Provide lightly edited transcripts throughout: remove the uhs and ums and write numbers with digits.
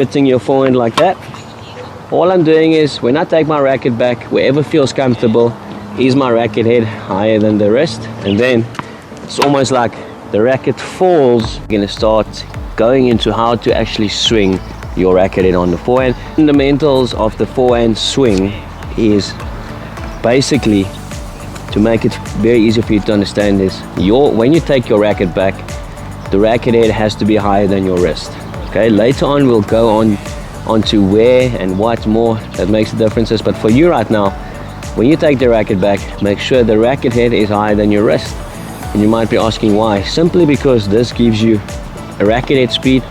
Hitting your forehand like that. All I'm doing is, when I take my racket back, wherever feels comfortable, is my racket head higher than the wrist, and then it's almost like the racket falls. You're going to start going into how to actually swing your racket head on the forehand. Fundamentals of the forehand swing is basically, to make it very easy for you to understand, is when you take your racket back, the racket head has to be higher than your wrist. Okay, later on we'll go onto where and what more that makes the differences, but for you right now, when you take the racket back, make sure the racket head is higher than your wrist. And you might be asking why. Simply because this gives you a racket head speed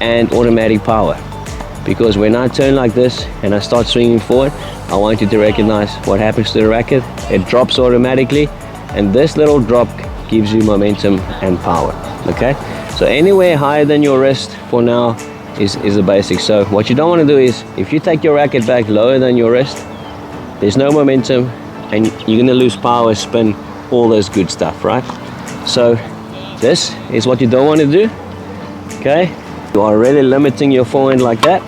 and automatic power. Because when I turn like this and I start swinging forward, I want you to recognize what happens to the racket. It drops automatically, and this little drop gives you momentum and power. Okay, so anywhere higher than your wrist for now is the basic. So what you don't want to do is, if you take your racket back lower than your wrist, there's no momentum and you're going to lose power, spin, all those good stuff, right? So this is what you don't want to do. Okay, you are really limiting your forehand like that.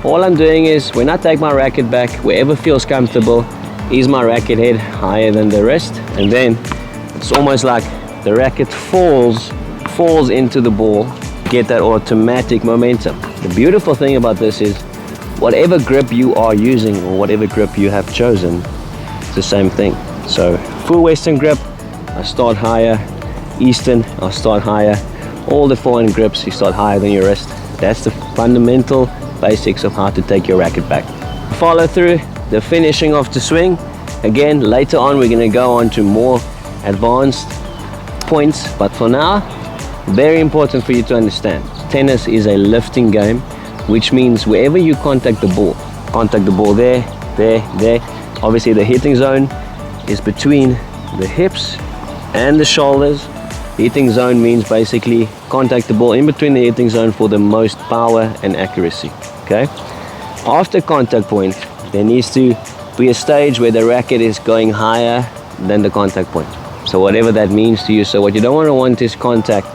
All I'm doing is, when I take my racket back, wherever feels comfortable, is my racket head higher than the wrist, and then it's almost like the racket falls into the ball. Get that automatic momentum. The beautiful thing about this is, whatever grip you are using or whatever grip you have chosen, it's the same thing. So full Western grip, I start higher. Eastern, I'll start higher. All the forehand grips, you start higher than your wrist. That's the fundamental basics of how to take your racket back. Follow through the finishing of the swing. Again, later on we're going to go on to more advanced points, but for now, very important for you to understand, tennis is a lifting game, which means wherever you contact the ball there, there. Obviously the hitting zone is between the hips and the shoulders. Hitting zone means basically contact the ball in between the hitting zone for the most power and accuracy. Okay, after contact point, there needs to be a stage where the racket is going higher than the contact point. So whatever that means to you. So what you don't want is contact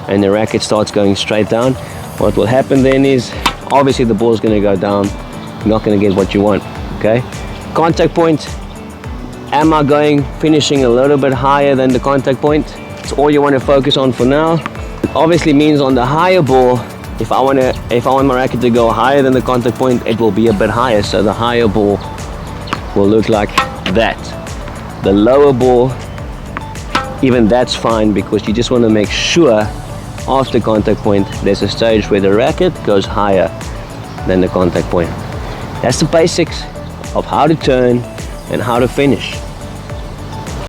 and the racket starts going straight down. What will happen then is, obviously the ball is going to go down. You're not going to get what you want. Okay, contact point. Am I finishing a little bit higher than the contact point? It's all you want to focus on for now. It obviously means on the higher ball, if I want my racket to go higher than the contact point, it will be a bit higher. So the higher ball will look like that. The lower ball, even that's fine, because you just want to make sure after contact point there's a stage where the racket goes higher than the contact point. That's the basics of how to turn and how to finish.